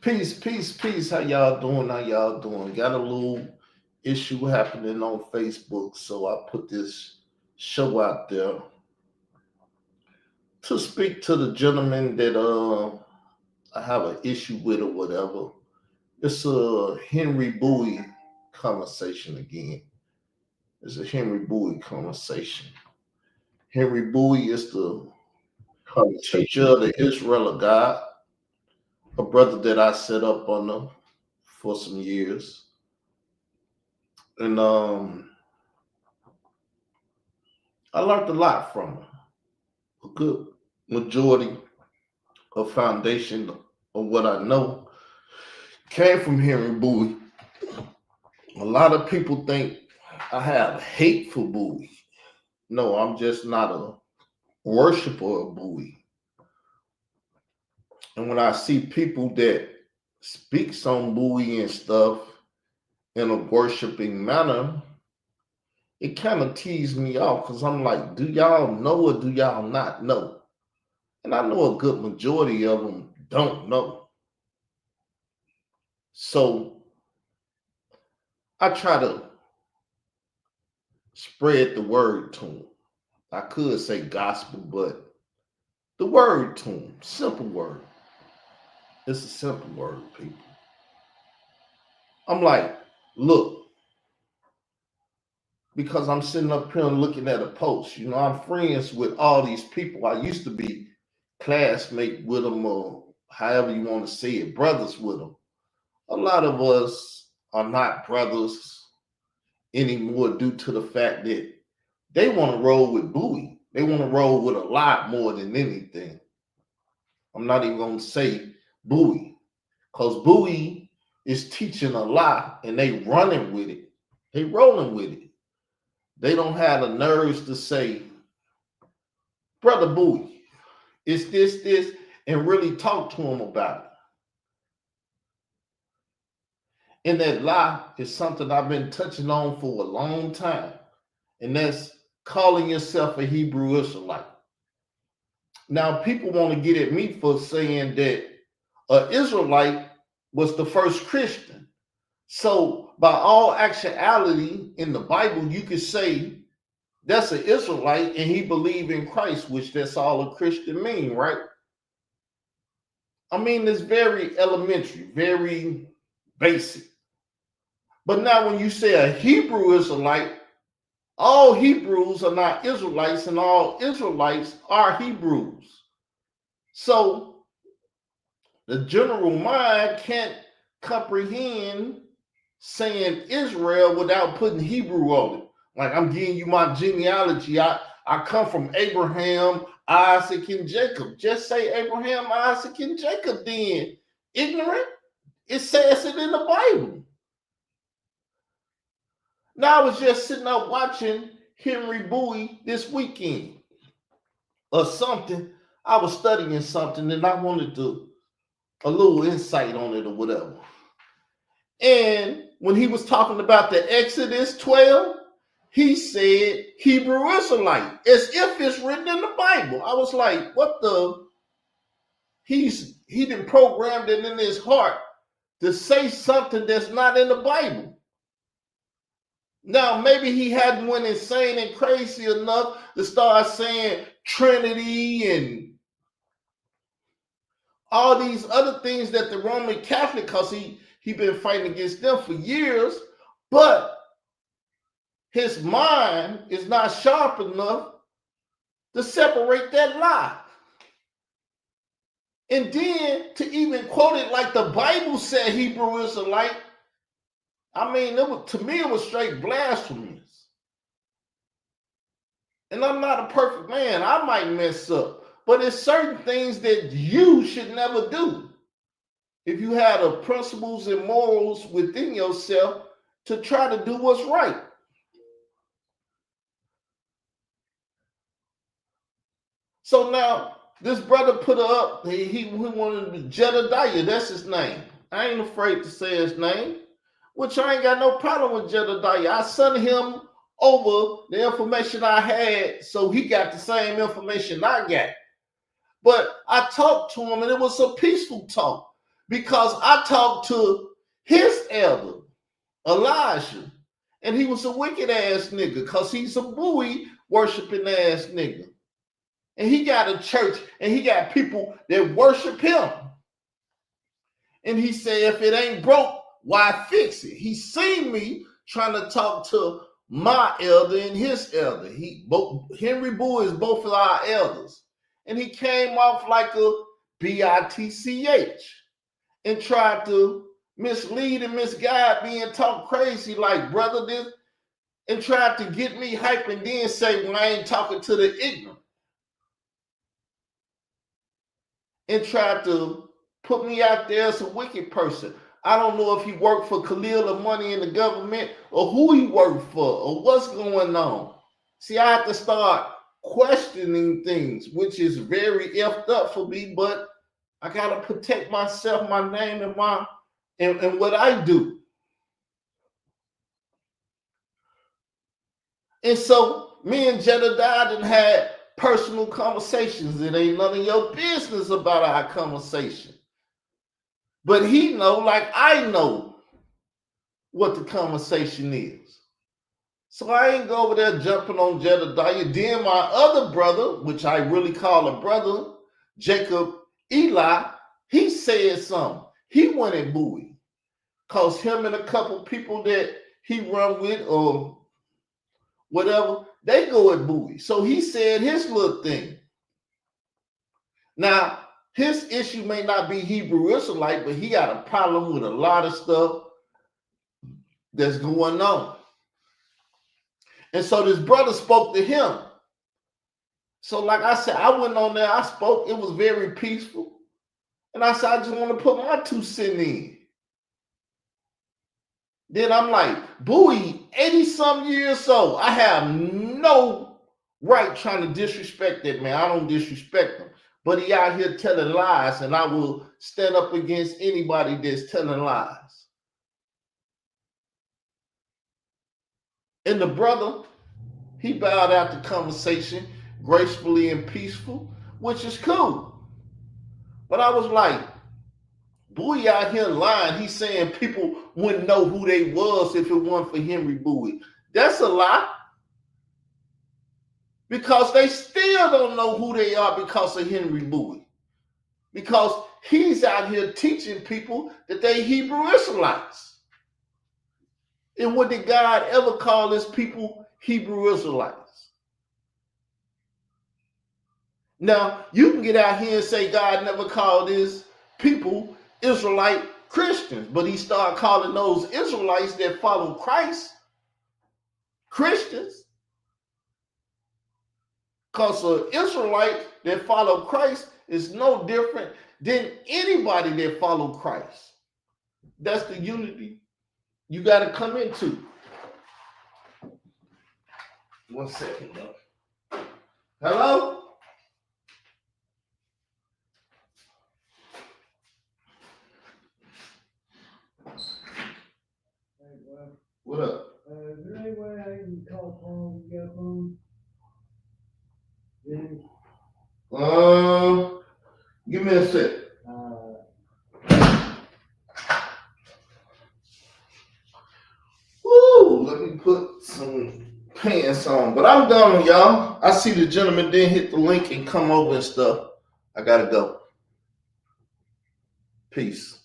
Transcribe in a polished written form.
Peace, peace, peace. How y'all doing? How y'all doing? Got a little issue happening on Facebook, so I put this show out there to speak to the gentleman that I have an issue with or whatever. It's a Henry Bowie conversation again. It's a Henry Bowie conversation. Henry Bowie is the teacher of the Israel of God, a brother that I set up under for some years. And I learned a lot from him. A good majority of foundation of what I know came from Henry Bowie. A lot of people think I have hate for Bowie. No, I'm just not a worshiper of Bowie. And when I see people that speaks on Bowie and stuff in a worshiping manner, it kind of teased me off because I'm like, do y'all know or do y'all not know? And I know a good majority of them don't know. So I try to spread the word to them. I could say gospel, but the word to them, simple word. It's a simple word, people. I'm like, look, because I'm sitting up here and looking at a post. You know, I'm friends with all these people. I used to be classmate with them, or however you want to say it, brothers with them. A lot of us are not brothers anymore due to the fact that they want to roll with Bowie. They want to roll with a lot more than anything. I'm not even going to say Bowie, because Bowie is teaching a lot and they running with it. They rolling with it. They don't have the nerves to say, Brother Bowie, it's this, and really talk to him about it. And that lie is something I've been touching on for a long time. And that's calling yourself a Hebrew Israelite. Now, people want to get at me for saying that an Israelite was the first Christian. So, by all actuality in the Bible, you could say that's an Israelite and he believed in Christ, which that's all a Christian mean, right? I mean, it's very elementary, very basic. But now when you say a Hebrew Israelite, all Hebrews are not Israelites and all Israelites are Hebrews. So the general mind can't comprehend saying Israel without putting Hebrew on it. Like, I'm giving you my genealogy. I come from Abraham, Isaac, and Jacob. Just say Abraham, Isaac, and Jacob then. Ignorant? It says it in the Bible. Now I was just sitting up watching Henry Bowie this weekend or something. I was studying something and I wanted to a little insight on it or whatever. And when he was talking about the Exodus 12, he said Hebrew Israelite, as if it's written in the Bible. I was like, what the? He didn't program it in his heart to say something that's not in the Bible. Now, maybe he hadn't went insane and crazy enough to start saying Trinity and all these other things that the Roman Catholic, because he been fighting against them for years, but his mind is not sharp enough to separate that lie. And then to even quote it like the Bible said Hebrew Israelite, I mean, to me, it was straight blasphemous. And I'm not a perfect man. I might mess up. But it's certain things that you should never do. If you have the principles and morals within yourself to try to do what's right. So now, this brother put up, he wanted Jedediah, that's his name. I ain't afraid to say his name, which I ain't got no problem with Jedediah. I sent him over the information I had, so he got the same information I got. But I talked to him, and it was a peaceful talk. because I talked to his elder, Elijah, and he was a wicked ass nigga because he's a buoy worshiping ass nigga. And he got a church and he got people that worship him. And he said, if it ain't broke, why fix it? He seen me trying to talk to my elder and his elder. Henry Bowie is both of our elders. And he came off like a bitch and tried to mislead and misguide me and talk crazy like brother this, and tried to get me hype and then say, well, I ain't talking to the ignorant. And tried to put me out there as a wicked person. I don't know if he worked for Khalil or money in the government or who he worked for or what's going on. See, I have to start questioning things, which is very effed up for me, but I got to protect myself, my name, and what I do. And so me and Jedediah done had personal conversations. It ain't none of your business about our conversation. But he know, like I know, what the conversation is. So I ain't go over there jumping on Jedediah. Then my other brother, which I really call a brother, Jacob Eli, he said something. He went at Bowie. Because him and a couple people that he run with or whatever, they go at Bowie. So he said his little thing. Now, his issue may not be Hebrew Israelite, but he got a problem with a lot of stuff that's going on. And so this brother spoke to him. So like I said, I went on there, I spoke, it was very peaceful. And I said, I just want to put my 2 cents in. Then I'm like, Bowie, 80-some years old. I have no right trying to disrespect that man. I don't disrespect him. But he out here telling lies, and I will stand up against anybody that's telling lies. And the brother, he bowed out the conversation gracefully and peaceful, which is cool. But I was like, Bowie out here lying. He's saying people wouldn't know who they was if it weren't for Henry Bowie. That's a lie. Because they still don't know who they are because of Henry Bowie. Because he's out here teaching people that they Hebrew Israelites. And what did God ever call his people Hebrew Israelites? Now, you can get out here and say God never called his people Israelite Christians, but he started calling those Israelites that follow Christ Christians. Because an Israelite that follow Christ is no different than anybody that follow Christ. That's the unity you got to come into. 1 second, though. Hello? What up? Is there any way I can call Paul and get a phone? Give me a sec. Let me put some pants on. But I'm done, y'all. I see the gentleman didn't hit the link and come over and stuff. I gotta go. Peace.